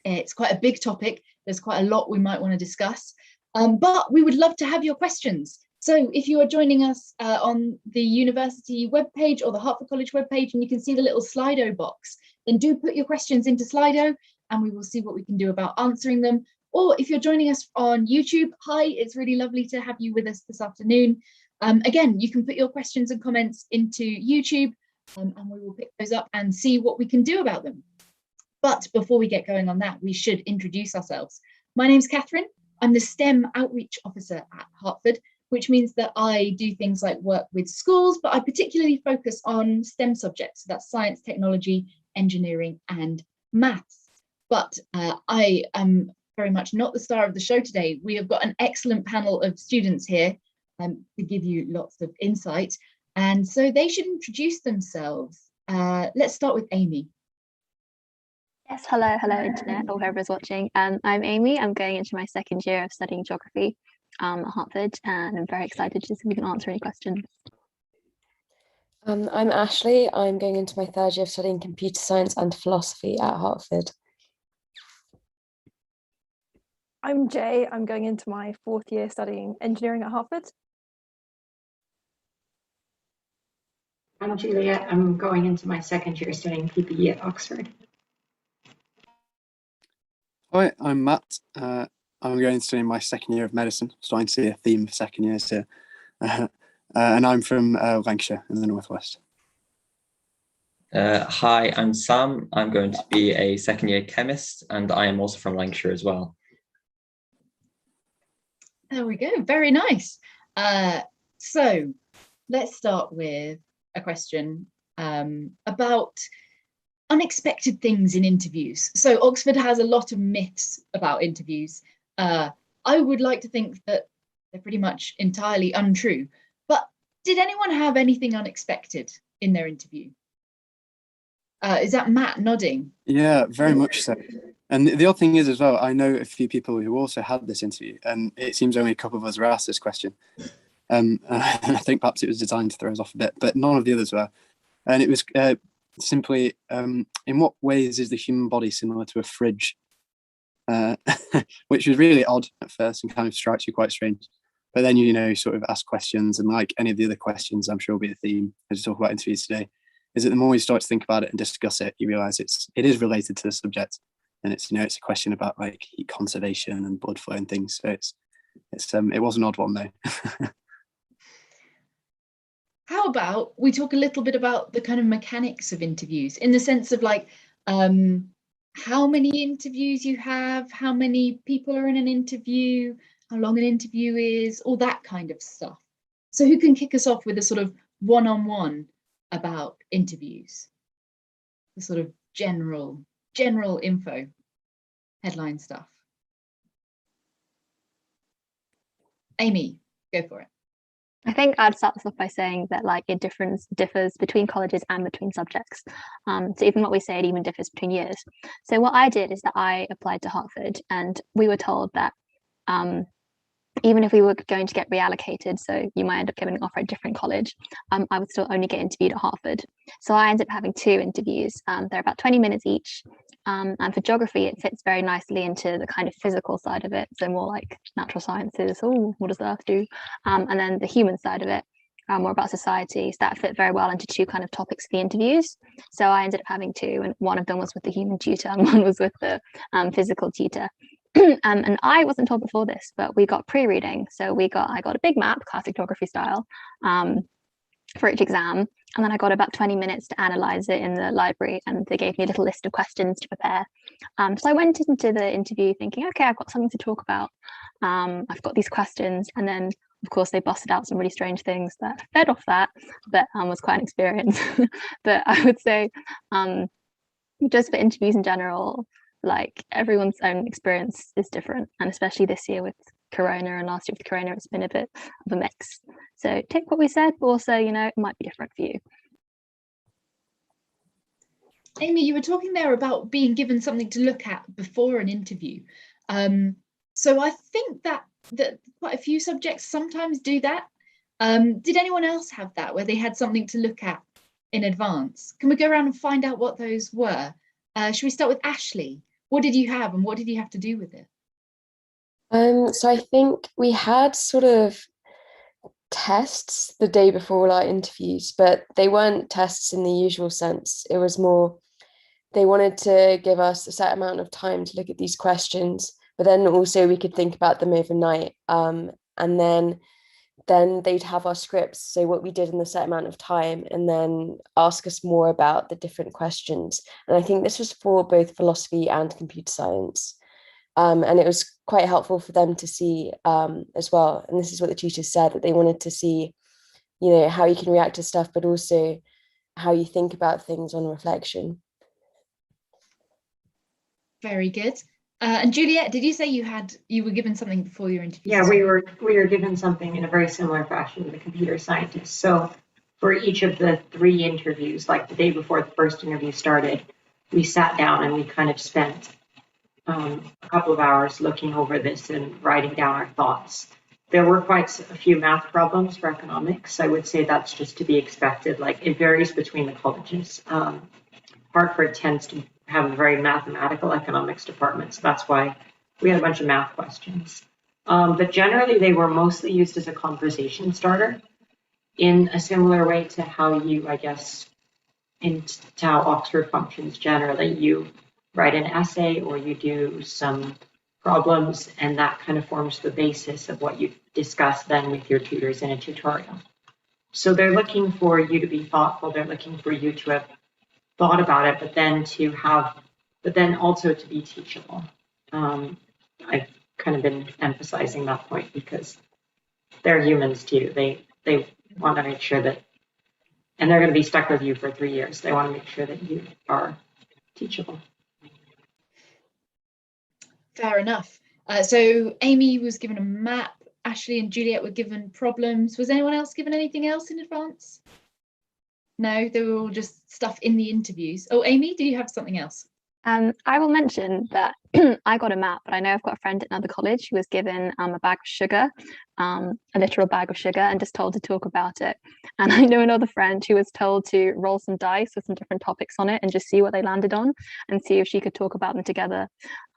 It's quite a big topic. There's quite a lot we might want to discuss, but we would love to have your questions. So if you are joining us on the university webpage or the Hertford College webpage, and you can see the little Slido box, then do put your questions into Slido and we will see what we can do about answering them. Or if you're joining us on YouTube, hi, it's really lovely to have you with us this afternoon. Again, you can put your questions and comments into YouTube and we will pick those up and see what we can do about them. But before we get going on that, we should introduce ourselves. My name's Catherine. I'm the STEM Outreach Officer at Hertford, which means that I do things like work with schools, but I particularly focus on STEM subjects. So that's science, technology, engineering, and maths. But I am very much not the star of the show today. We have got an excellent panel of students here to give you lots of insight. And so they should introduce themselves. Let's start with Amy. Yes, hello internet, or whoever's watching. I'm Amy. I'm going into my second year of studying geography at Hertford, and I'm very excited to see if we can answer any questions. I'm Ashley. I'm going into my third year of studying computer science and philosophy at Hertford. I'm Jay. I'm going into my fourth year studying engineering at Hertford. I'm Juliet. I'm going into my second year studying PPE at Oxford. Hi, I'm Matt. I'm going to study my second year of medicine, starting to see a theme of second years here. And I'm from Lancashire in the northwest. Hi, I'm Sam. I'm going to be a second year chemist, and I am also from Lancashire as well. There we go, very nice. So let's start with a question about unexpected things in interviews. So Oxford has a lot of myths about interviews. I would like to think that they're pretty much entirely untrue, but did anyone have anything unexpected in their interview? Is that Matt nodding? Yeah, very much so. And the odd thing is as well, I know a few people who also had this interview, and it seems only a couple of us were asked this question. I think perhaps it was designed to throw us off a bit, but none of the others were. And it was simply, in what ways is the human body similar to a fridge? Which was really odd at first and kind of strikes you quite strange. But then, you know, sort of ask questions, and like any of the other questions, I'm sure will be the theme as we talk about interviews today, is that the more you start to think about it and discuss it, you realise it is related to the subject. And it's, you know, it's a question about like heat conservation and blood flow and things. So it was an odd one though. How about we talk a little bit about the kind of mechanics of interviews, in the sense of like how many interviews you have, how many people are in an interview, how long an interview is, all that kind of stuff. So who can kick us off with a sort of one-on-one about interviews? The sort of general info, headline stuff. Amy, go for it. I think I'd start this off by saying that like it differs between colleges and between subjects. So even what we say, it even differs between years. So what I did is that I applied to Hertford, and we were told that even if we were going to get reallocated, so you might end up getting an offer at a different college, I would still only get interviewed at Hertford. So I ended up having 2 interviews. They're about 20 minutes each. And for geography, it fits very nicely into the kind of physical side of it. So more like natural sciences, oh, what does the earth do? And then the human side of it, more about society. So that fit very well into 2 kind of topics for the interviews. So I ended up having 2, and one of them was with the human tutor and one was with the physical tutor. And I wasn't told before this, but we got pre-reading. So I got a big map, classic geography style, for each exam. And then I got about 20 minutes to analyze it in the library, and they gave me a little list of questions to prepare. So I went into the interview thinking, okay, I've got something to talk about. I've got these questions. And then, of course, they busted out some really strange things that fed off that, but was quite an experience. But I would say, just for interviews in general, like everyone's own experience is different, and especially this year with Corona and last year with Corona, it's been a bit of a mix. So take what we said, but also, you know, it might be different for you. Amy, you were talking there about being given something to look at before an interview. So I think that quite a few subjects sometimes do that. Did anyone else have that, where they had something to look at in advance? Can we go around and find out what those were? Should we start with Ashley? what did you have and what did you have to do with it? So I think we had sort of tests the day before our interviews, but they weren't tests in the usual sense. It was more, they wanted to give us a set amount of time to look at these questions, but then also we could think about them overnight. And then they'd have our scripts, so what we did in the set amount of time, and then ask us more about the different questions. And I think this was for both philosophy and computer science. And it was quite helpful for them to see as well. And this is what the tutors said, that they wanted to see, how you can react to stuff, but also how you think about things on reflection. Very good. And Juliet, did you say you were given something before your interview? Yeah, we were given something in a very similar fashion to the computer scientists. So for each of the 3 interviews, like the day before the first interview started, we sat down and we kind of spent a couple of hours looking over this and writing down our thoughts. There were quite a few math problems for economics. I would say that's just to be expected. Like, it varies between the colleges. Hartford tends to have a very mathematical economics department, so that's why we had a bunch of math questions. But generally, they were mostly used as a conversation starter in a similar way to how you, I guess, to how Oxford functions generally. You write an essay or you do some problems, and that kind of forms the basis of what you discuss then with your tutors in a tutorial. So they're looking for you to be thoughtful. They're looking for you to have thought about it, but then also to be teachable. I've kind of been emphasizing that point because they're humans too. They want to make sure that, and they're going to be stuck with you for 3 years. They want to make sure that you are teachable. Fair enough. So Amy was given a map, Ashley and Juliet were given problems. Was anyone else given anything else in advance? No, they were all just stuff in the interviews. Oh, Amy, do you have something else? I will mention that I got a map, but I know I've got a friend at another college who was given a bag of sugar, a literal bag of sugar, and just told to talk about it. And I know another friend who was told to roll some dice with some different topics on it and just see what they landed on and see if she could talk about them together.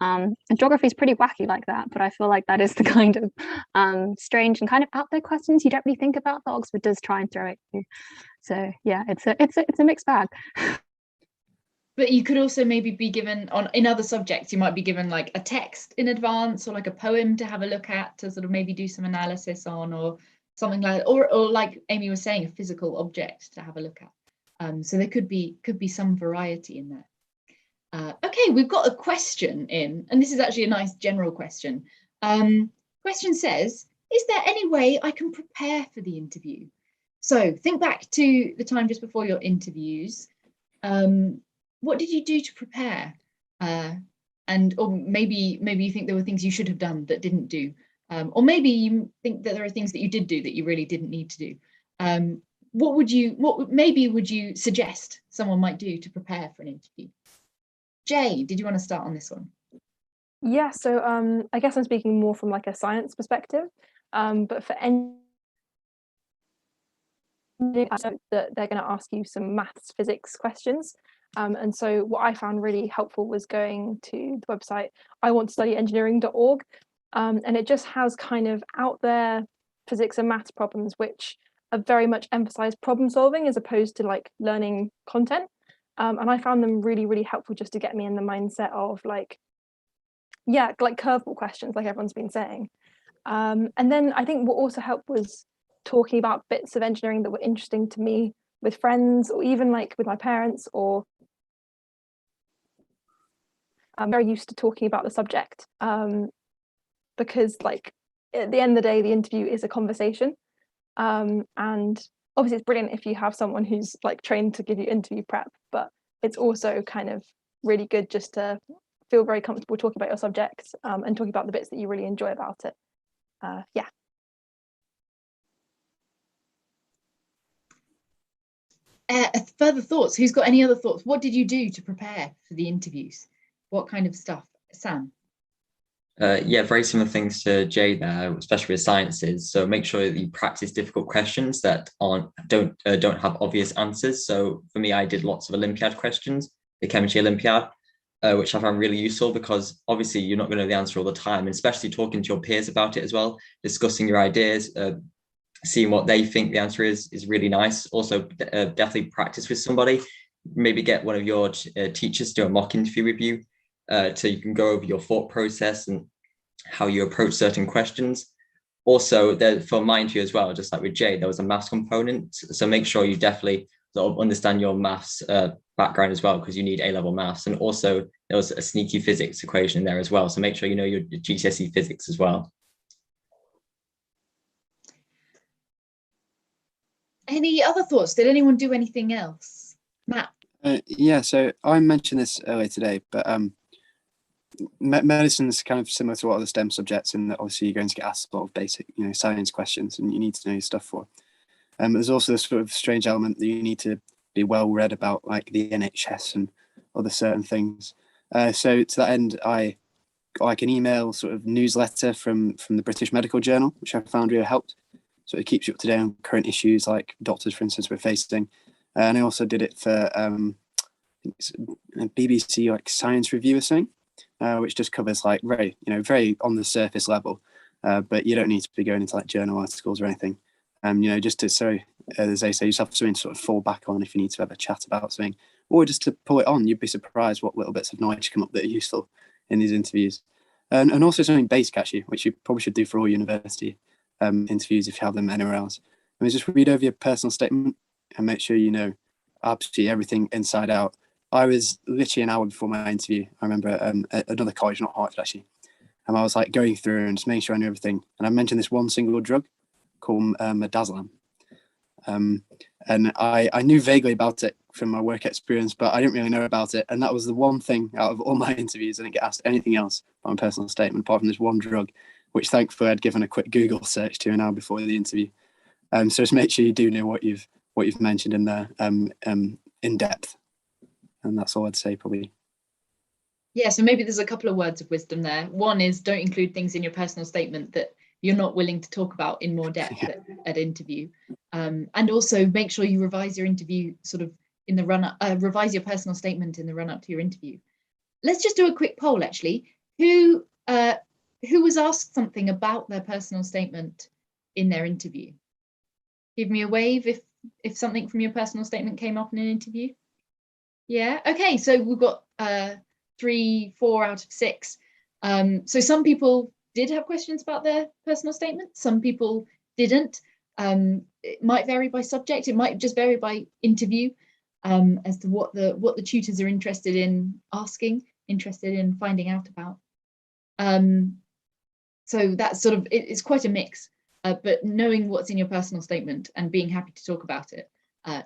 And geography is pretty wacky like that, but I feel like that is the kind of strange and kind of out there questions you don't really think about that Oxford does try and throw at you. So yeah, it's a mixed bag. But you could also maybe be given in other subjects, you might be given like a text in advance or like a poem to have a look at, to sort of maybe do some analysis on, or something like, or like Amy was saying, a physical object to have a look at. So there could be some variety in there. Okay, we've got a question in, and this is actually a nice general question. Question says, is there any way I can prepare for the interview? So think back to the time just before your interviews. What did you do to prepare? Or maybe you think there were things you should have done that didn't do. Or maybe you think that there are things that you did do that you really didn't need to do. What maybe would you suggest someone might do to prepare for an interview? Jay, did you want to start on this one? Yeah, so I guess I'm speaking more from like a science perspective, but for any that they're going to ask you some maths, physics questions. And so what I found really helpful was going to the website iwanttostudyengineering.org, and it just has kind of out there physics and maths problems which are very much emphasize problem solving as opposed to like learning content. And I found them really, really helpful just to get me in the mindset of like curveball questions, like everyone's been saying. And then I think what also helped was talking about bits of engineering that were interesting to me with friends, or even like with my parents, or I'm very used to talking about the subject, because like at the end of the day, the interview is a conversation. And obviously it's brilliant if you have someone who's like trained to give you interview prep, but it's also kind of really good just to feel very comfortable talking about your subject, and talking about the bits that you really enjoy about it. Yeah. Further thoughts? Who's got any other thoughts? What did you do to prepare for the interviews? What kind of stuff? Sam? Yeah, very similar things to Jay there, especially with sciences. So make sure that you practice difficult questions that don't have obvious answers. So for me, I did lots of Olympiad questions, the chemistry Olympiad. which I found really useful, because obviously you're not going to know the answer all the time, and especially talking to your peers about it as well, discussing your ideas, seeing what they think the answer is really nice. Also, definitely practice with somebody. Maybe get one of your teachers to do a mock interview with you, so you can go over your thought process and how you approach certain questions. Also, there, for my interview as well, just like with Jay, there was a maths component. So make sure you definitely sort of understand your maths background as well, because you need A-level maths. And also there was a sneaky physics equation in there as well. So make sure you know your GCSE physics as well. Any other thoughts? Did anyone do anything else? Matt? Yeah, so I mentioned this earlier today, but medicine is kind of similar to what other STEM subjects in that obviously you're going to get asked a lot of basic, science questions, and you need to know your stuff for. There's also this sort of strange element that you need to be well read about, like the NHS and other certain things. So to that end, I got like an email sort of newsletter from the British Medical Journal, which I found really helped. So it keeps you up to date on current issues like doctors, for instance, we're facing. And I also did it for BBC like Science Review or something, which just covers like very on the surface level, but you don't need to be going into like journal articles or anything. Just to, so as they say, you just have something to sort of fall back on if you need to have a chat about something, or just to pull it on. You'd be surprised what little bits of knowledge come up that are useful in these interviews. And also something basic actually, which you probably should do for all university interviews if you have them anywhere else. Just read over your personal statement and make sure you know absolutely everything inside out. I was literally an hour before my interview. I remember at another college, not Hartford actually, and I was like going through and just making sure I knew everything. And I mentioned this one single drug called midazolam. And I knew vaguely about it from my work experience, but I didn't really know about it. And that was the one thing out of all my interviews. I didn't get asked anything else about my personal statement apart from this one drug, which thankfully I'd given a quick Google search to an hour before the interview. So just make sure you do know what you've mentioned in there in depth. And that's all I'd say probably. Yeah, so maybe there's a couple of words of wisdom there. One is don't include things in your personal statement that you're not willing to talk about in more depth at interview. And also make sure you revise your interview sort of in the run-up, revise your personal statement in the run-up to your interview. Let's just do a quick poll actually. Who was asked something about their personal statement in their interview? Give me a wave if something from your personal statement came up in an interview. Yeah, okay, so we've got 3, 4 out of 6. So some people did have questions about their personal statement, some people didn't. It might vary by subject, it might just vary by interview as to what the tutors are interested in asking, interested in finding out about. So that's sort of, it's quite a mix, but knowing what's in your personal statement and being happy to talk about it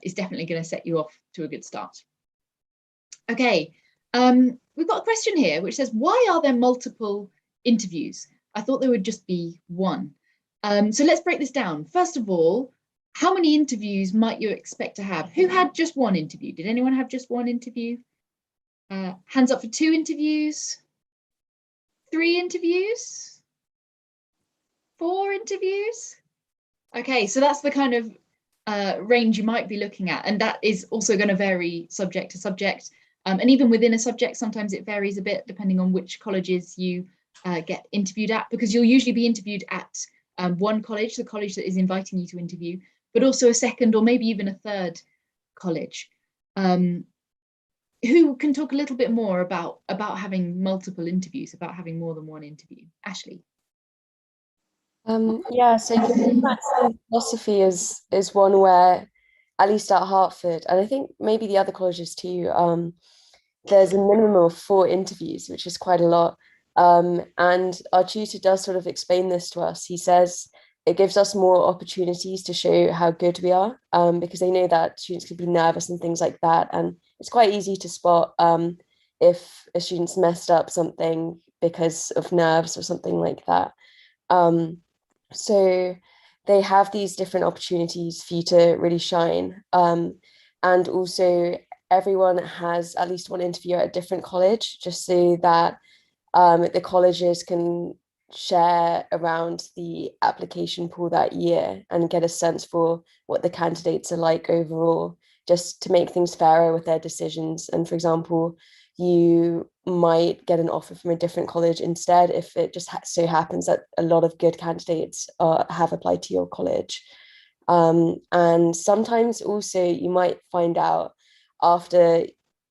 is definitely going to set you off to a good start. Okay, we've got a question here which says, why are there multiple interviews? I thought there would just be one. So let's break this down. First of all, how many interviews might you expect to have? Who had just one interview? Did anyone have just one interview? Hands up for 2 interviews, 3 interviews, 4 interviews. Okay, so that's the kind of range you might be looking at, and that is also going to vary subject to subject. And even within a subject, sometimes it varies a bit depending on which colleges you get interviewed at, because you'll usually be interviewed at one college, the college that is inviting you to interview, but also a second or maybe even a third college. Who can talk a little bit more about having multiple interviews, about having more than one interview? Ashley. Yeah, so philosophy is one where, at least at Hartford, and I think maybe the other colleges too, there's a minimum of 4 interviews, which is quite a lot. And our tutor does sort of explain this to us. He says it gives us more opportunities to show how good we are, because they know that students could be nervous and things like that. And it's quite easy to spot if a student's messed up something because of nerves or something like that. So they have these different opportunities for you to really shine. And also everyone has at least one interview at a different college, just so that the colleges can share around the application pool that year and get a sense for what the candidates are like overall, just to make things fairer with their decisions. And for example, you might get an offer from a different college instead if it just so happens that a lot of good candidates have applied to your college. And sometimes also you might find out after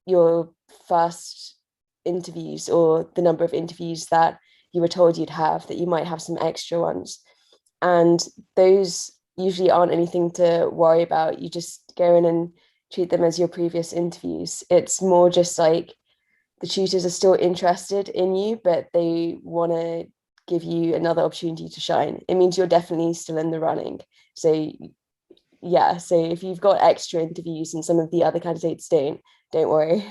your first interviews or the number of interviews that you were told you'd have that you might have some extra ones. And those usually aren't anything to worry about. You just go in and treat them as your previous interviews. It's more just like the tutors are still interested in you, but they want to give you another opportunity to shine. It means you're definitely still in the running. So yeah, so if you've got extra interviews and some of the other candidates don't worry.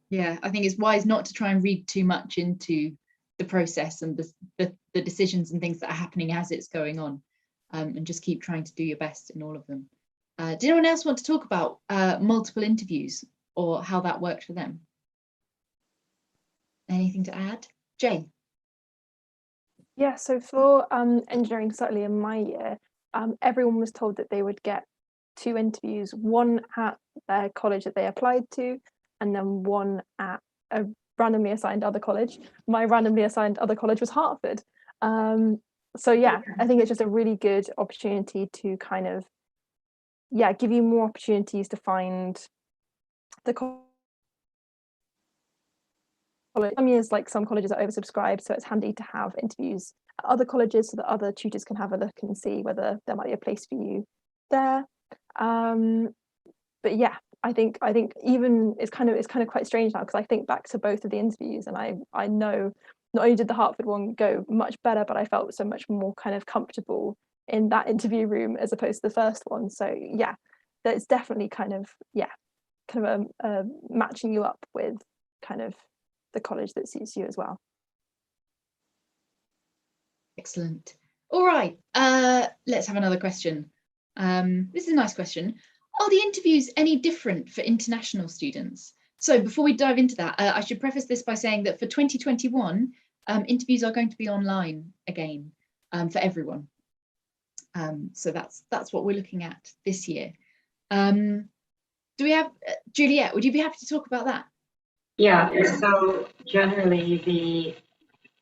Yeah, I think it's wise not to try and read too much into the process and the decisions and things that are happening as it's going on, and just keep trying to do your best in all of them. Did anyone else want to talk about multiple interviews or how that worked for them? Anything to add? Jane? Yeah, so for engineering, certainly in my year, everyone was told that they would get 2 interviews, one at their college that they applied to, and then one at a randomly assigned other college. My randomly assigned other college was Hartford. So yeah, I think it's just a really good opportunity to kind of, yeah, give you more opportunities to find the college. Some years, like some colleges are oversubscribed, so it's handy to have interviews at other colleges so that other tutors can have a look and see whether there might be a place for you there. But yeah, I think even it's kind of quite strange now, because I think back to both of the interviews and I know not only did the Hartford one go much better, but I felt so much more kind of comfortable in that interview room as opposed to the first one. So yeah, that's definitely kind of matching you up with kind of the college that suits you as well. Excellent. All right, let's have another question. This is a nice question. Are the interviews any different for international students? So before we dive into that, I should preface this by saying that for 2021, interviews are going to be online again for everyone. So that's what we're looking at this year. Do we have, Juliet, would you be happy to talk about that? Yeah, so generally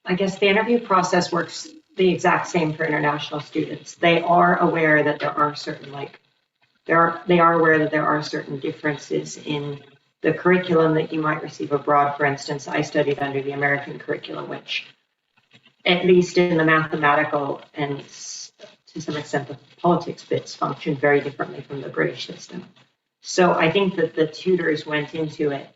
I guess the interview process works the exact same for international students. They are aware that there are certain they are aware that there are certain differences in the curriculum that you might receive abroad. For instance, I studied under the American curriculum, which at least in the mathematical and to some extent the politics bits function very differently from the British system. So I think that the tutors went into it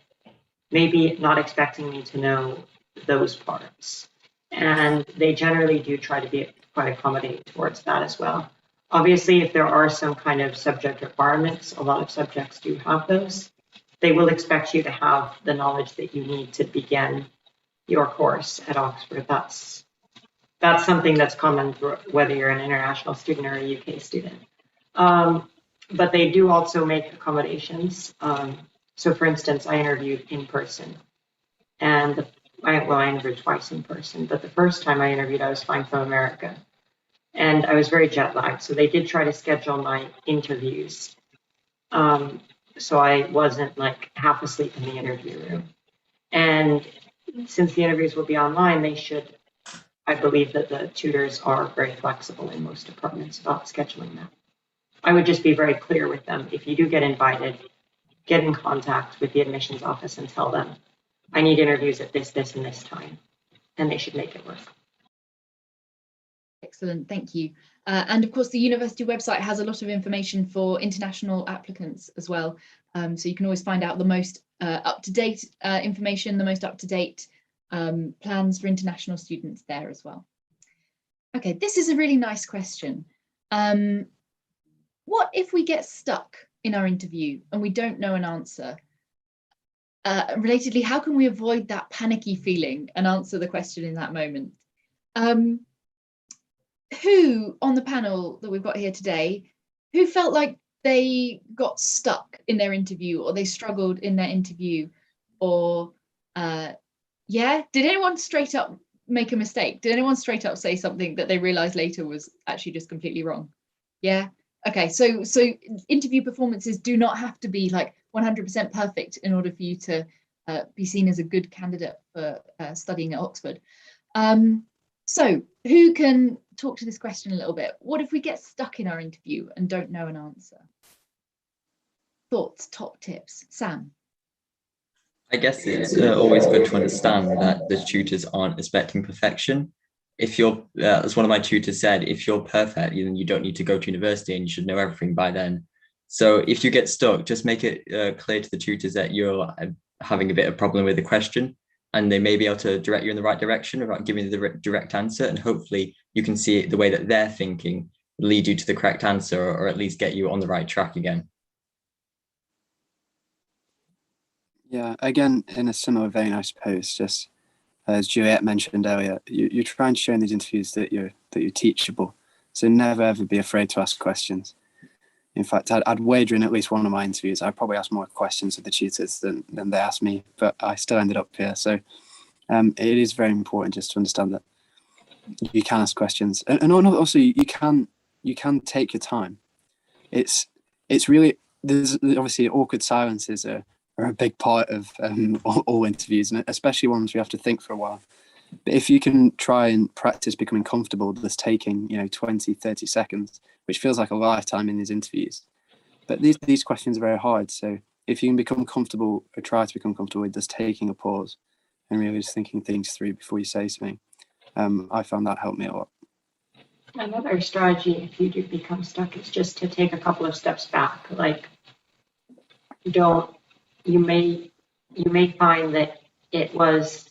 maybe not expecting me to know those parts. And they generally do try to be quite accommodating towards that as well. Obviously, if there are some kind of subject requirements, a lot of subjects do have those. They will expect you to have the knowledge that you need to begin your course at Oxford. That's something that's common whether you're an international student or a UK student. But they do also make accommodations. So for instance, I interviewed in person, and I interviewed twice in person, but the first time I interviewed, I was flying from America and I was very jet lagged. So they did try to schedule my interviews. So I wasn't like half asleep in the interview room. And since the interviews will be online, I believe that the tutors are very flexible in most departments about scheduling that. I would just be very clear with them. If you do get invited, get in contact with the admissions office and tell them, I need interviews at this, and this time, and they should make it work. Excellent, thank you. And of course, the university website has a lot of information for international applicants as well. So you can always find out the most up-to-date information, the most up-to-date plans for international students there as well. Okay, this is a really nice question. What if we get stuck in our interview and we don't know an answer? Relatedly, how can we avoid that panicky feeling and answer the question in that moment? Who on the panel that we've got here today, who felt like they got stuck in their interview or they struggled in their interview, or yeah, did anyone straight up make a mistake? Did anyone straight up say something that they realized later was actually just completely wrong? Yeah, Okay, so interview performances do not have to be like 100% perfect in order for you to be seen as a good candidate for studying at Oxford. So who can talk to this question a little bit? What if we get stuck in our interview and don't know an answer? Thoughts, top tips, Sam? I guess it's always good to understand that the tutors aren't expecting perfection. If you're, as one of my tutors said, if you're perfect, then you don't need to go to university and you should know everything by then. So if you get stuck, just make it clear to the tutors that you're having a bit of problem with the question, and they may be able to direct you in the right direction without giving you the direct answer. And hopefully you can see it the way that they're thinking, lead you to the correct answer, or at least get you on the right track again. Yeah, again, in a similar vein, I suppose, just as Juliet mentioned earlier, you're trying to show in these interviews that you're teachable. So never ever be afraid to ask questions. In fact, I'd wager in at least one of my interviews, I probably asked more questions of the tutors than they asked me, but I still ended up here. So it is very important just to understand that you can ask questions, and also you can take your time. It's really, there's obviously awkward silences are a big part of all interviews, and especially ones we have to think for a while. But if you can try and practice becoming comfortable just taking 20, 30 seconds, which feels like a lifetime in these interviews, but these questions are very hard. So if you can become comfortable, or try to become comfortable with just taking a pause and really just thinking things through before you say something, I found that helped me a lot. Another strategy, if you do become stuck, is just to take a couple of steps back. Like, you may find that it was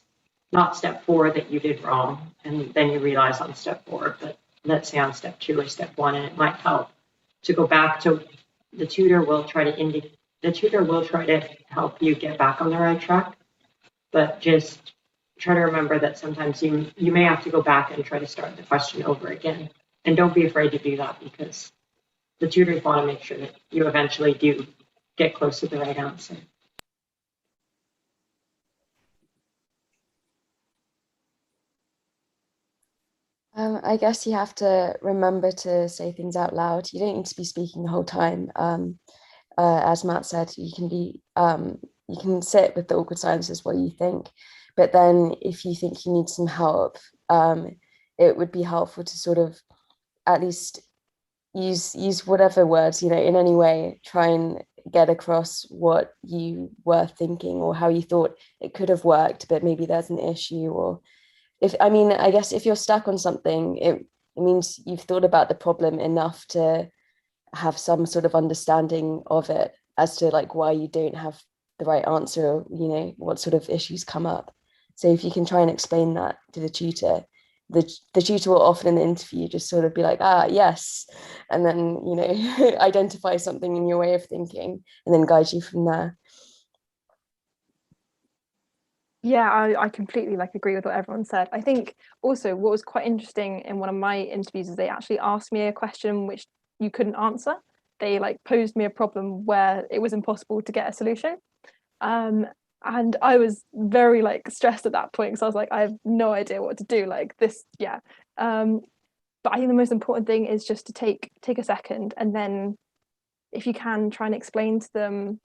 not step 4 that you did wrong, and then you realize on step 4, but let's say on step 2 or step 1, and it might help to go back to the tutor will try to help you get back on the right track, but just try to remember that sometimes you may have to go back and try to start the question over again. And don't be afraid to do that, because the tutors want to make sure that you eventually do get close to the right answer. I guess you have to remember to say things out loud. You don't need to be speaking the whole time. As Matt said, you can sit with the awkward silences while you think, but then if you think you need some help, it would be helpful to sort of at least use whatever words, in any way, try and get across what you were thinking or how you thought it could have worked, but maybe there's an issue. Or I guess if you're stuck on something, it means you've thought about the problem enough to have some sort of understanding of it as to like why you don't have the right answer, or what sort of issues come up. So if you can try and explain that to the tutor, the tutor will often in the interview just sort of be like, yes, and then identify something in your way of thinking and then guide you from there. Yeah, I completely agree with what everyone said. I think also what was quite interesting in one of my interviews is they actually asked me a question which you couldn't answer. They posed me a problem where it was impossible to get a solution. And I was very stressed at that point, because I was like, I have no idea what to do this. Yeah. But I think the most important thing is just to take a second, and then if you can, try and explain to them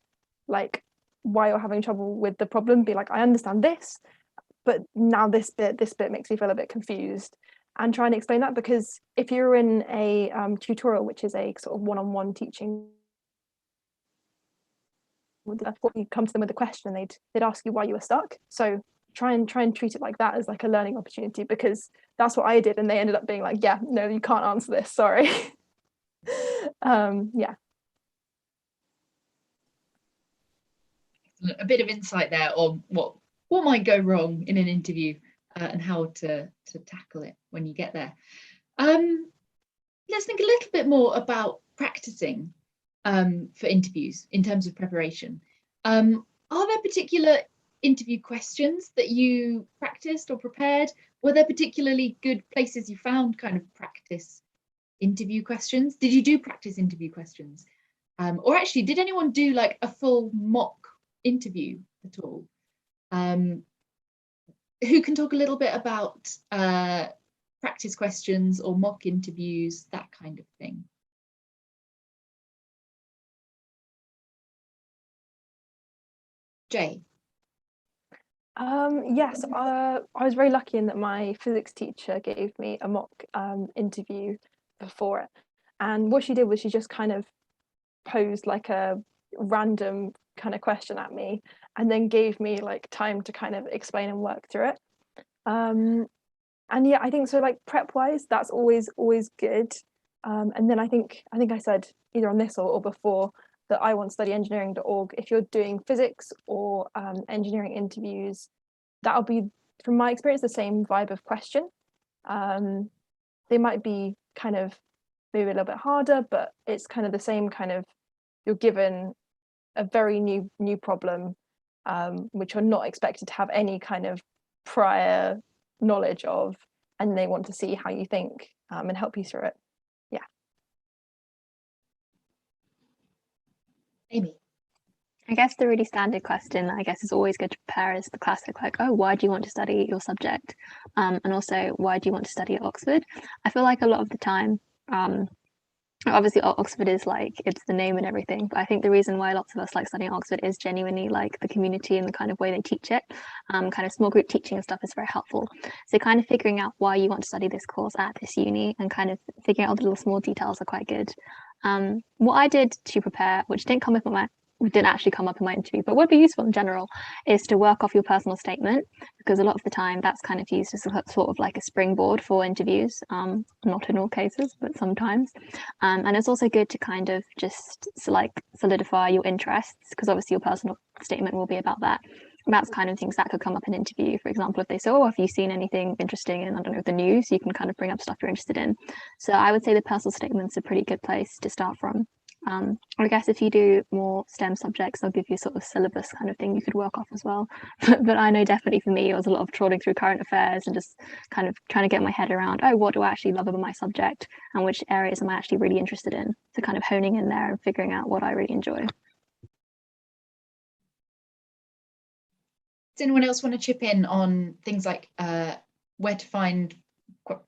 why you're having trouble with the problem. Be like, I understand this, but now this bit makes me feel a bit confused, and try and explain that. Because if you're in a tutorial, which is a sort of one-on-one teaching, you come to them with a question, they'd ask you why you were stuck. So try and treat it like that, as a learning opportunity, because that's what I did, and they ended up being like, yeah, no, you can't answer this, sorry. Yeah. A bit of insight there on what might go wrong in an interview, and how to tackle it when you get there. Let's think a little bit more about practicing for interviews in terms of preparation. Are there particular interview questions that you practiced or prepared? Were there particularly good places you found kind of practice interview questions? Did you do practice interview questions? Or actually, did anyone do a full mock interview at all? Who can talk a little bit about practice questions or mock interviews, that kind of thing? Jay? Yes, I was very lucky in that my physics teacher gave me a mock interview before it. And what she did was she just kind of posed like a random kind of question at me and then gave me like time to kind of explain and work through it. And yeah, I think so, like prep wise, that's always good. And then I think I said either on this or before that I want to study engineering.org. If you're doing physics or engineering interviews, that'll be, from my experience, the same vibe of question. They might be kind of maybe a little bit harder, but it's kind of the same kind of, you're given a very new problem, which you're not expected to have any kind of prior knowledge of, and they want to see how you think and help you through it. Yeah. Amy? I guess the really standard question, I guess, is always good to prepare is the classic, like, oh, why do you want to study your subject? And also, why do you want to study at Oxford? I feel like a lot of the time, obviously Oxford is like, it's the name and everything, but I think the reason why lots of us like studying Oxford is genuinely like the community and the kind of way they teach it. Kind of small group teaching and stuff is very helpful. So kind of figuring out why you want to study this course at this uni and kind of figuring out all the little small details are quite good. What I did to prepare, which didn't actually come up in my interview, but would be useful in general, is to work off your personal statement, because a lot of the time that's kind of used as a sort of like a springboard for interviews, not in all cases, but sometimes. And it's also good to kind of just like solidify your interests, because obviously your personal statement will be about that. And that's kind of things that could come up in an interview. For example, if they say, oh, have you seen anything interesting in, I don't know, the news, you can kind of bring up stuff you're interested in. So I would say the personal statement's a pretty good place to start from. I guess if you do more STEM subjects, they'll give you sort of syllabus kind of thing you could work off as well. But I know definitely for me, it was a lot of trawling through current affairs and just kind of trying to get my head around, oh, what do I actually love about my subject and which areas am I actually really interested in? So kind of honing in there and figuring out what I really enjoy. Does anyone else want to chip in on things like where to find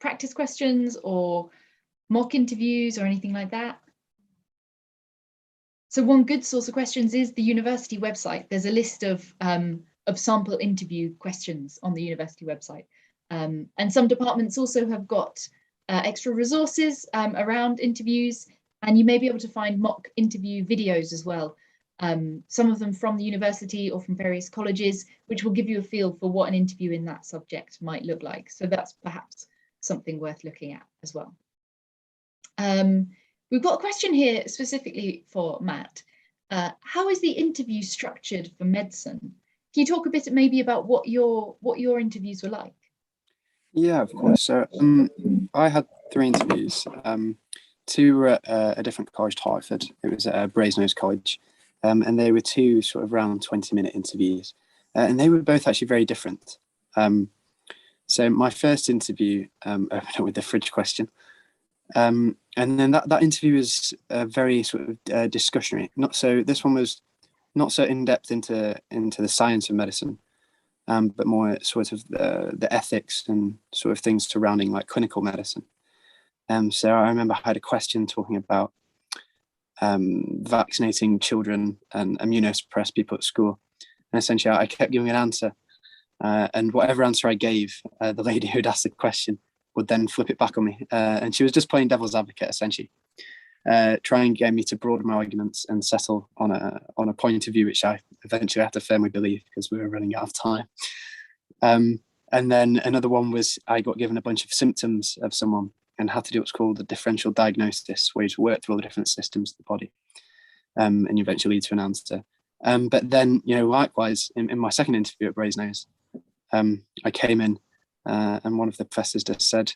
practice questions or mock interviews or anything like that? So one good source of questions is the university website. There's a list of sample interview questions on the university website. And some departments also have got extra resources around interviews, and you may be able to find mock interview videos as well. Some of them from the university or from various colleges, which will give you a feel for what an interview in that subject might look like. So that's perhaps something worth looking at as well. We've got a question here specifically for Matt. How is the interview structured for medicine? Can you talk a bit maybe about what your interviews were like? Yeah, of course. So I had 3 interviews. 2 were at a different college to Hertford. It was at Brasenose College. And they were 2 sort of around 20-minute interviews. And they were both actually very different. So my first interview, with the fridge question, and then that interview was very sort of discussionary. This one was not so in depth into the science of medicine, but more sort of the ethics and sort of things surrounding like clinical medicine. So I remember I had a question talking about vaccinating children and immunosuppressed people at school, and essentially I kept giving an answer, and whatever answer I gave, the lady who'd asked the question would then flip it back on me, and she was just playing devil's advocate, essentially, trying to get me to broaden my arguments and settle on a point of view which I eventually had to firmly believe because we were running out of time. And then another one was I got given a bunch of symptoms of someone and had to do what's called a differential diagnosis, where you work through all the different systems of the body, and you eventually lead to an answer. But then, likewise, in my second interview at Brasenose, I came in and one of the professors just said,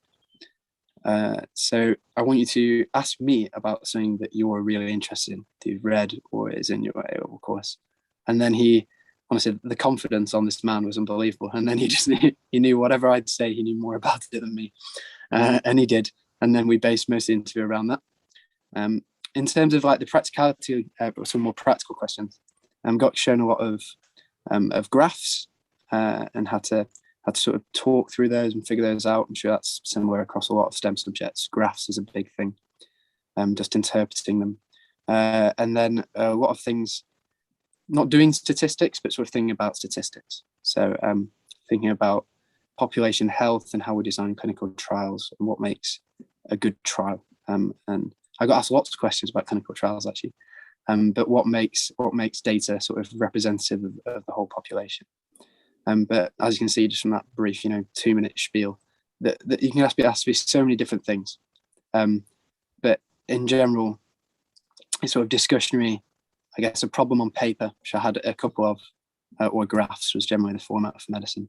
so I want you to ask me about something that you're really interested in, that you've read or is in your A-level course. And then honestly, the confidence on this man was unbelievable. And then he knew whatever I'd say, he knew more about it than me. And he did. And then we based most of the interview around that. In terms of like the practicality, some more practical questions, got shown a lot of graphs and had to sort of talk through those and figure those out. I'm sure that's similar across a lot of STEM subjects. Graphs is a big thing, just interpreting them. And then a lot of things not doing statistics, but sort of thinking about statistics. So thinking about population health and how we design clinical trials and what makes a good trial. And I got asked lots of questions about clinical trials actually, but what makes data sort of representative of the whole population. But as you can see just from that brief, 2-minute spiel, that you can be asked to be so many different things. But in general, it's sort of discussionary, I guess, a problem on paper, which I had a couple of, or graphs was generally the format for medicine.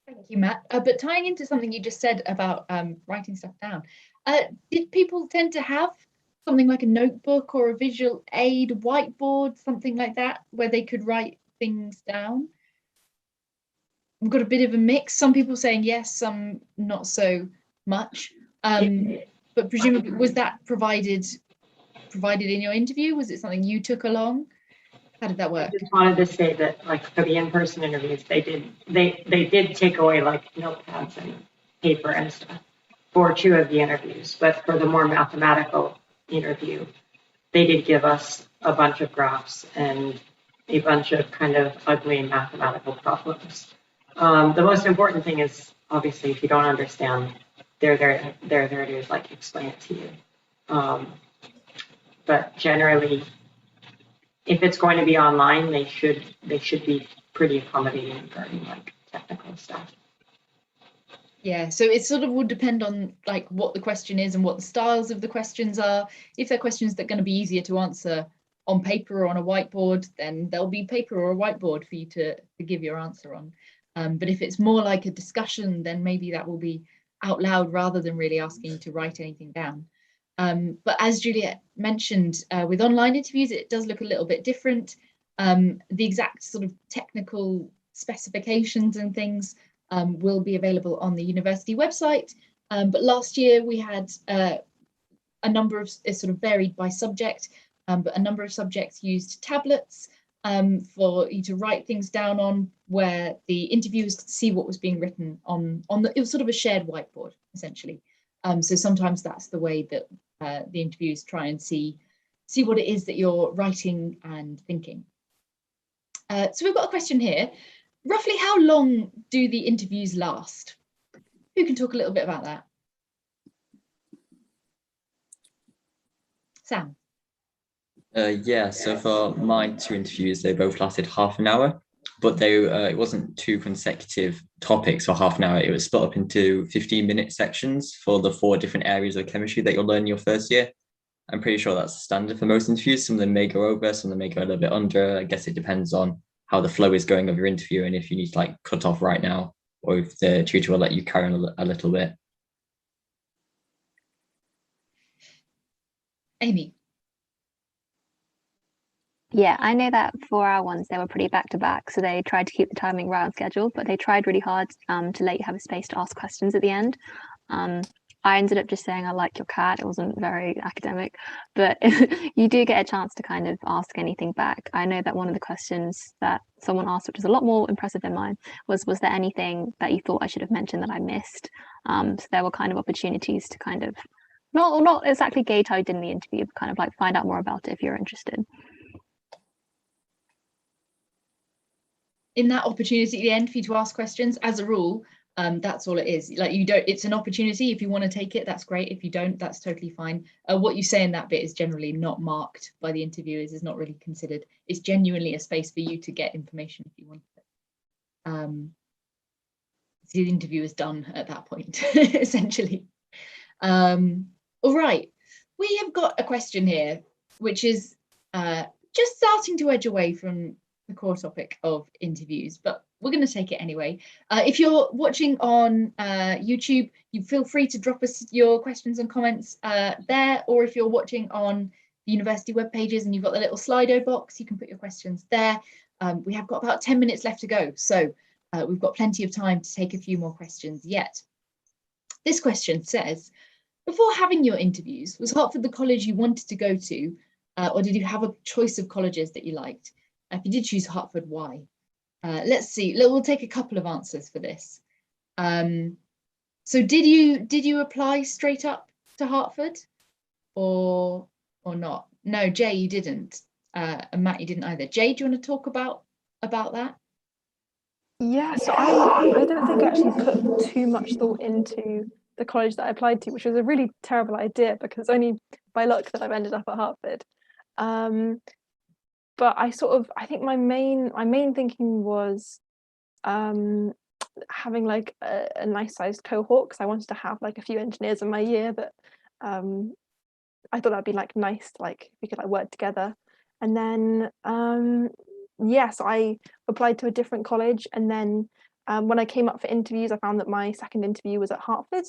Thank you, Matt. But tying into something you just said about writing stuff down, did people tend to have something like a notebook or a visual aid, whiteboard, something like that, where they could write things down? We've got a bit of a mix. Some people saying yes, some not so much. But presumably, was that provided in your interview? Was it something you took along? How did that work? I just wanted to say that, like, for the in-person interviews, they did take away like notepads and paper and stuff for 2 of the interviews. But for the more mathematical interview, they did give us a bunch of graphs and a bunch of kind of ugly mathematical problems. The most important thing is, obviously, if you don't understand, they're there to like explain it to you. But generally, if it's going to be online, they should be pretty accommodating regarding like technical stuff. Yeah, so it sort of would depend on like what the question is and what the styles of the questions are. If they're questions that are going to be easier to answer on paper or on a whiteboard, then there'll be paper or a whiteboard for you to give your answer on. But if it's more like a discussion, then maybe that will be out loud rather than really asking you to write anything down. But as Juliet mentioned, with online interviews, it does look a little bit different. The exact sort of technical specifications and things will be available on the university website. But last year we had a number of, it sort of varied by subject, but a number of subjects used tablets for you to write things down on, where the interviewers could see what was being written on the, it was sort of a shared whiteboard, essentially. So sometimes that's the way that the interviewers try and see what it is that you're writing and thinking. So we've got a question here. Roughly how long do the interviews last? Who can talk a little bit about that? Sam. Yeah, so for my 2 interviews, they both lasted half an hour, but it wasn't 2 consecutive topics for half an hour. It was split up into 15-minute sections for the 4 different areas of chemistry that you'll learn in your first year. I'm pretty sure that's the standard for most interviews. Some of them may go over, some of them may go a little bit under. I guess it depends on how the flow is going of your interview and if you need to like cut off right now, or if the tutor will let you carry on a little bit. Amy. Yeah, I know that for our ones, they were pretty back to back. So they tried to keep the timing right on schedule, but they tried really hard to let you have a space to ask questions at the end. I ended up just saying, I like your cat. It wasn't very academic, but you do get a chance to kind of ask anything back. I know that one of the questions that someone asked, which is a lot more impressive than mine, was there anything that you thought I should have mentioned that I missed? So there were kind of opportunities to kind of, not exactly gauge how you did in the interview, but kind of like find out more about it if you're interested. In that opportunity at the end for you to ask questions, as a rule, that's all it is. Like, you don't, it's an opportunity. If you want to take it, that's great. If you don't, that's totally fine. What you say in that bit is generally not marked by the interviewers, is not really considered. It's genuinely a space for you to get information if you want it. So the interview is done at that point, essentially. All right, we have got a question here, which is just starting to edge away from the core topic of interviews, but we're going to take it anyway. If you're watching on YouTube, you feel free to drop us your questions and comments there, or if you're watching on the university web pages and you've got the little Slido box, you can put your questions there. We have got about 10 minutes left to go, so we've got plenty of time to take a few more questions yet. This question says, before having your interviews, was Hertford the college you wanted to go to, or did you have a choice of colleges that you liked? If you did choose Hertford, why? Let's see. We'll take a couple of answers for this. So did you apply straight up to Hertford, or not? No, Jay, you didn't. And Matt, you didn't either. Jay, do you want to talk about that? Yeah, so I don't think I actually put too much thought into the college that I applied to, which was a really terrible idea because it's only by luck that I've ended up at Hertford. But I think my main thinking was having like a nice sized cohort, because I wanted to have like a few engineers in my year that I thought that'd be like nice, like we could like work together. And then so I applied to a different college, and then when I came up for interviews, I found that my second interview was at Hertford,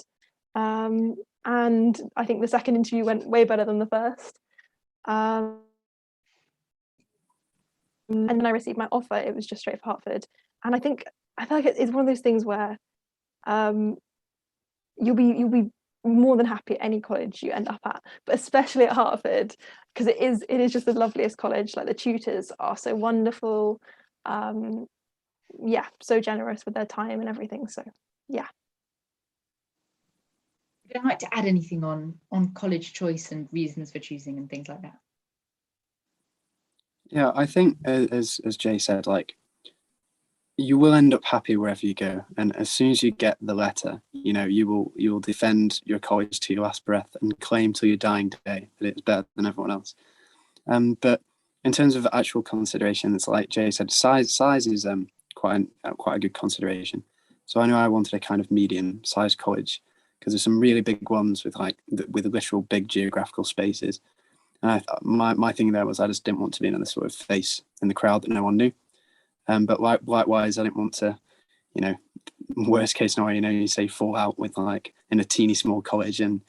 and I think the second interview went way better than the first. And then I received my offer. It was just straight for Hertford, and I feel like it's one of those things where you'll be more than happy at any college you end up at, but especially at Hertford, because it is just the loveliest college. Like the tutors are so wonderful, so generous with their time and everything. So yeah. Would you like to add anything on college choice and reasons for choosing and things like that? Yeah, I think as Jay said, like, you will end up happy wherever you go, and as soon as you get the letter, you know, you will defend your college to your last breath and claim till your dying day that it's better than everyone else. But in terms of actual consideration, it's like Jay said, size is quite a good consideration. So I know I wanted a kind of medium sized college, because there's some really big ones with literal big geographical spaces. And my thing there was I just didn't want to be another sort of face in the crowd that no one knew. But likewise, I didn't want to, you know, worst case scenario, you know, you say fall out with like in a teeny small college, and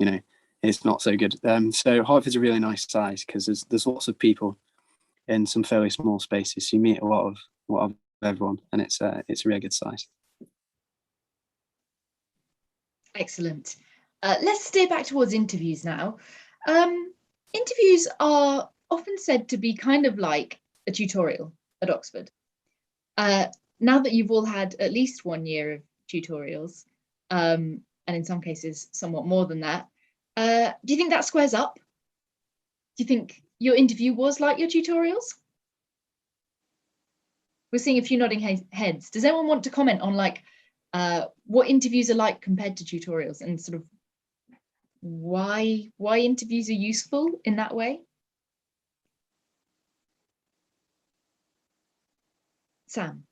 you know, it's not so good. So Hertford's a really nice size because there's lots of people in some fairly small spaces. So you meet a lot of everyone, and it's a really good size. Excellent. Let's steer back towards interviews now. Interviews are often said to be kind of like a tutorial at Oxford. Now that you've all had at least 1 year of tutorials, and in some cases somewhat more than that, do you think that squares up? Do you think your interview was like your tutorials? We're seeing a few nodding heads. Does anyone want to comment on like what interviews are like compared to tutorials, and sort of why interviews are useful in that way? Sam.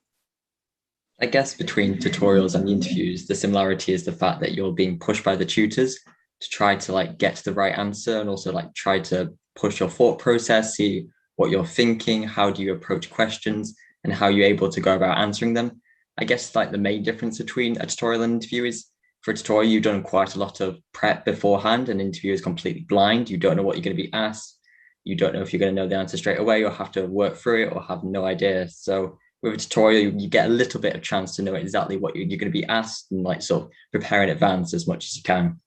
I guess between tutorials and interviews, the similarity is the fact that you're being pushed by the tutors to try to like get to the right answer, and also like try to push your thought process, see what you're thinking, how do you approach questions, and how you're able to go about answering them. I guess like the main difference between a tutorial and interview is, for a tutorial, you've done quite a lot of prep beforehand. An interview is completely blind. You don't know what you're going to be asked. You don't know if you're going to know the answer straight away, or have to work through it, or have no idea. So with a tutorial, you get a little bit of chance to know exactly what you're going to be asked, and like sort of prepare in advance as much as you can.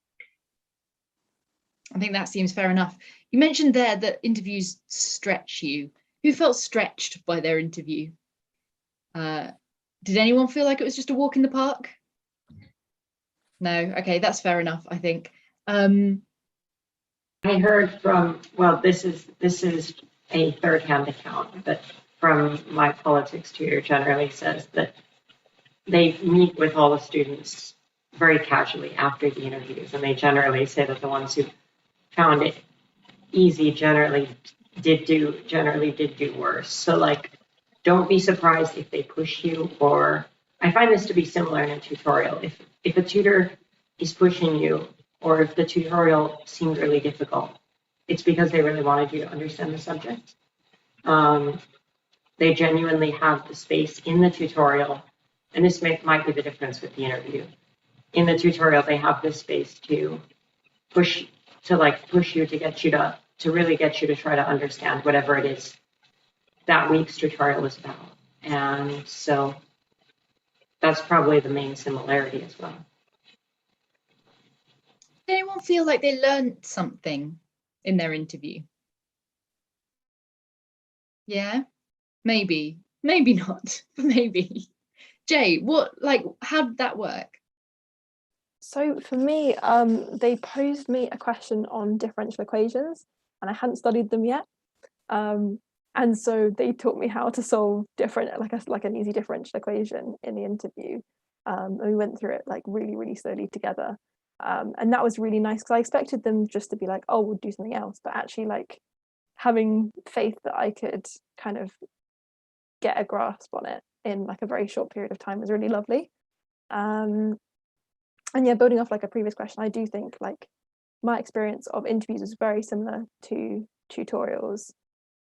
I think that seems fair enough. You mentioned there that interviews stretch you. Who felt stretched by their interview? Did anyone feel like it was just a walk in the park? No, okay, that's fair enough, I think. I heard from, well, this is a third-hand account, but from my politics tutor generally says that they meet with all the students very casually after the interviews, and they generally say that the ones who found it easy generally did do worse. So like, don't be surprised if they push you, or I find this to be similar in a tutorial. If a tutor is pushing you, or if the tutorial seemed really difficult, it's because they really wanted you to understand the subject. They genuinely have the space in the tutorial, and this might be the difference with the interview. In the tutorial, they have this space to push you to really get you to try to understand whatever it is that week's tutorial is about. And so that's probably the main similarity as well. Did anyone feel like they learned something in their interview? Yeah, maybe not, but maybe. Jay, how did that work? So for me, they posed me a question on differential equations, and I hadn't studied them yet. And so they taught me how to solve different, like an easy differential equation in the interview. And we went through it like really, really slowly together. And that was really nice because I expected them just to be like, oh, we'll do something else. But actually, like, having faith that I could kind of get a grasp on it in like a very short period of time was really lovely. And yeah, building off like a previous question, I do think like my experience of interviews is very similar to tutorials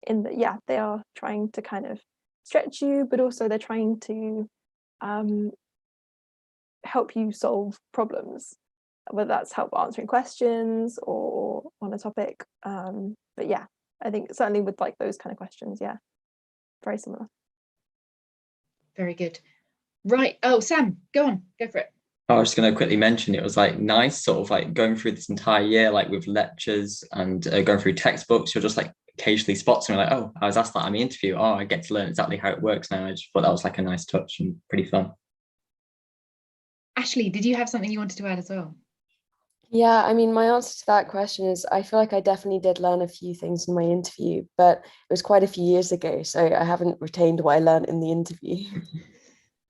in that, yeah, they are trying to kind of stretch you, but also they're trying to help you solve problems, whether that's help answering questions or on a topic. But yeah, I think certainly with like those kind of questions, yeah, very similar. Very good. Right. Oh, Sam, go for it. I was just going to quickly mention it was like nice sort of like going through this entire year, like with lectures and going through textbooks, you're just like occasionally spot something like, oh, I was asked that in the interview. Oh, I get to learn exactly how it works now. I just thought that was like a nice touch and pretty fun. Ashley, did you have something you wanted to add as well? Yeah, I mean, my answer to that question is I feel like I definitely did learn a few things in my interview, but it was quite a few years ago, so I haven't retained what I learned in the interview.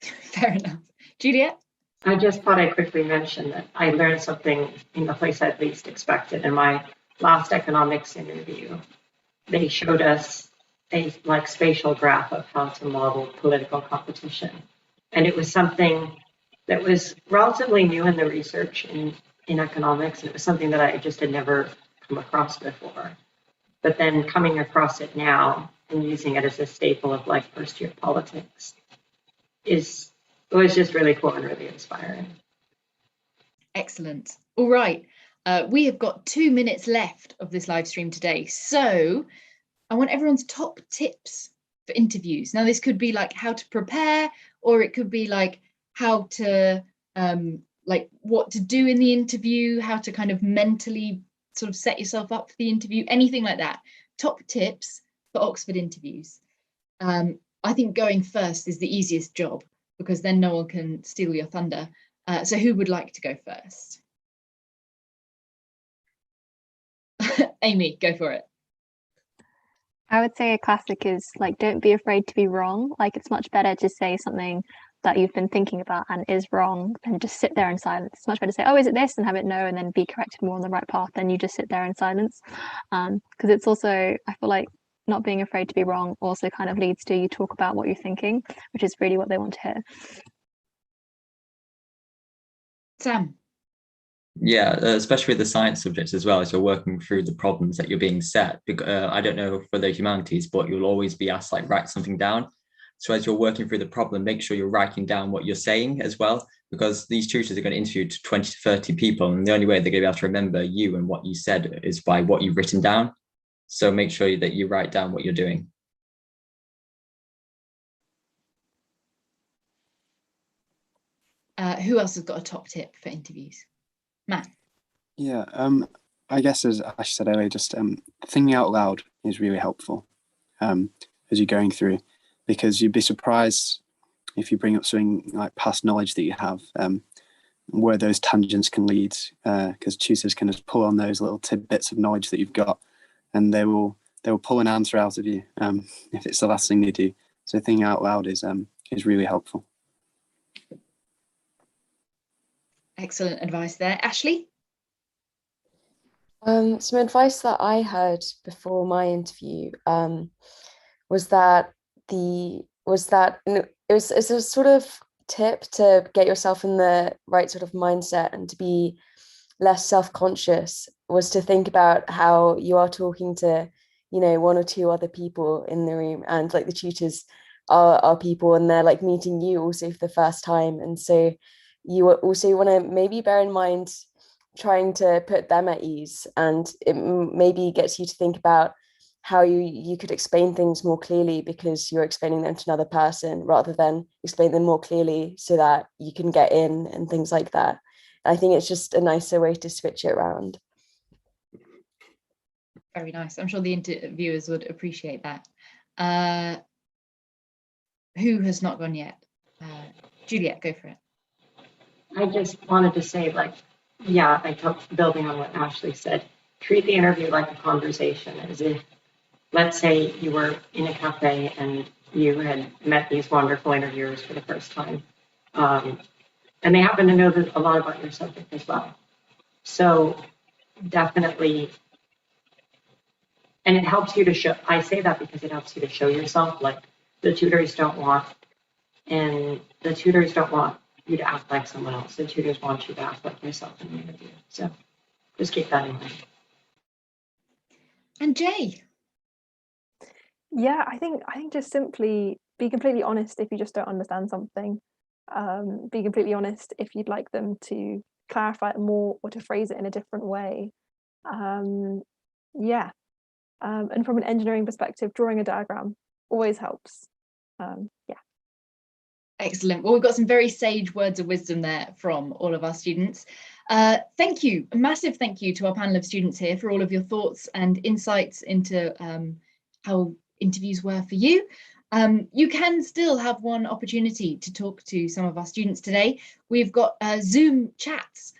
Fair enough. Juliet? I just thought I'd quickly mention that I learned something in the place I'd least expected. In my last economics interview, they showed us a like spatial graph of how to model political competition. And it was something that was relatively new in the research in economics. And it was something that I just had never come across before. But then coming across it now and using it as a staple of like first year politics was just really cool and really inspiring. Excellent. All right. We have got 2 minutes left of this live stream today. So I want everyone's top tips for interviews. Now, this could be like how to prepare, or it could be like how to, like what to do in the interview, how to kind of mentally sort of set yourself up for the interview, anything like that. Top tips for Oxford interviews. I think going first is the easiest job, because then no one can steal your thunder. So who would like to go first? Amy, go for it. I would say a classic is like, don't be afraid to be wrong. Like, it's much better to say something that you've been thinking about and is wrong than just sit there in silence. It's much better to say, oh, is it this, and have it no, and then be corrected more on the right path than you just sit there in silence. Because it's also, I feel like not being afraid to be wrong also kind of leads to you talk about what you're thinking, which is really what they want to hear. Sam? Yeah, especially with the science subjects as well, as you're working through the problems that you're being set. I don't know for the humanities, but you'll always be asked like write something down. So as you're working through the problem, make sure you're writing down what you're saying as well, because these tutors are going to interview 20 to 30 people, and the only way they're going to be able to remember you and what you said is by what you've written down. So make sure that you write down what you're doing. Who else has got a top tip for interviews? Matt? Yeah, I guess as Ash said earlier, just thinking out loud is really helpful as you're going through, because you'd be surprised if you bring up something like past knowledge that you have, where those tangents can lead, because tutors can just pull on those little tidbits of knowledge that you've got, and they will pull an answer out of you if it's the last thing they do. So thinking out loud is really helpful. Excellent advice there. Ashley? Some advice that I heard before my interview was that it's a sort of tip to get yourself in the right sort of mindset and to be less self-conscious, was to think about how you are talking to, you know, one or two other people in the room, and like the tutors are people, and they're like meeting you also for the first time, and so you also want to maybe bear in mind trying to put them at ease, and it maybe gets you to think about how you could explain things more clearly, because you're explaining them to another person rather than explain them more clearly so that you can get in and things like that. I think it's just a nicer way to switch it around. Very nice. I'm sure the interviewers would appreciate that. Who has not gone yet? Juliet, go for it. I just wanted to say, like, yeah, building on what Ashley said, treat the interview like a conversation, as if, let's say you were in a cafe and you had met these wonderful interviewers for the first time. And they happen to know a lot about your subject as well. So definitely, and it helps you to show, I say that because it helps you to show yourself, like the tutors don't want you to act like someone else. The tutors want you to act like yourself in the interview. So just keep that in mind. And Jay? Yeah, I think just simply be completely honest if you just don't understand something. Be completely honest if you'd like them to clarify it more or to phrase it in a different way. Yeah. And from an engineering perspective, drawing a diagram always helps. Yeah. Excellent. Well, we've got some very sage words of wisdom there from all of our students. Thank you. A massive thank you to our panel of students here for all of your thoughts and insights into how interviews were for you. You can still have one opportunity to talk to some of our students today. We've got Zoom chats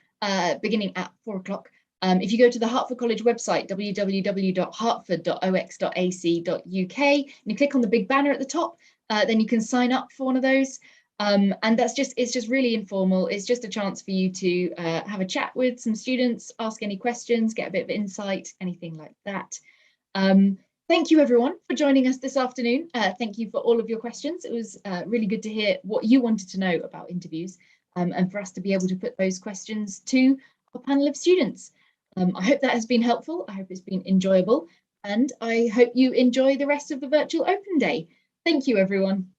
beginning at 4 o'clock. If you go to the Hertford College website, www.hertford.ox.ac.uk, and you click on the big banner at the top, then you can sign up for one of those. And it's just really informal. It's just a chance for you to have a chat with some students, ask any questions, get a bit of insight, anything like that. Thank you everyone for joining us this afternoon. Thank you for all of your questions. It was really good to hear what you wanted to know about interviews, and for us to be able to put those questions to our panel of students. I hope that has been helpful. I hope it's been enjoyable, and I hope you enjoy the rest of the virtual open day. Thank you, everyone.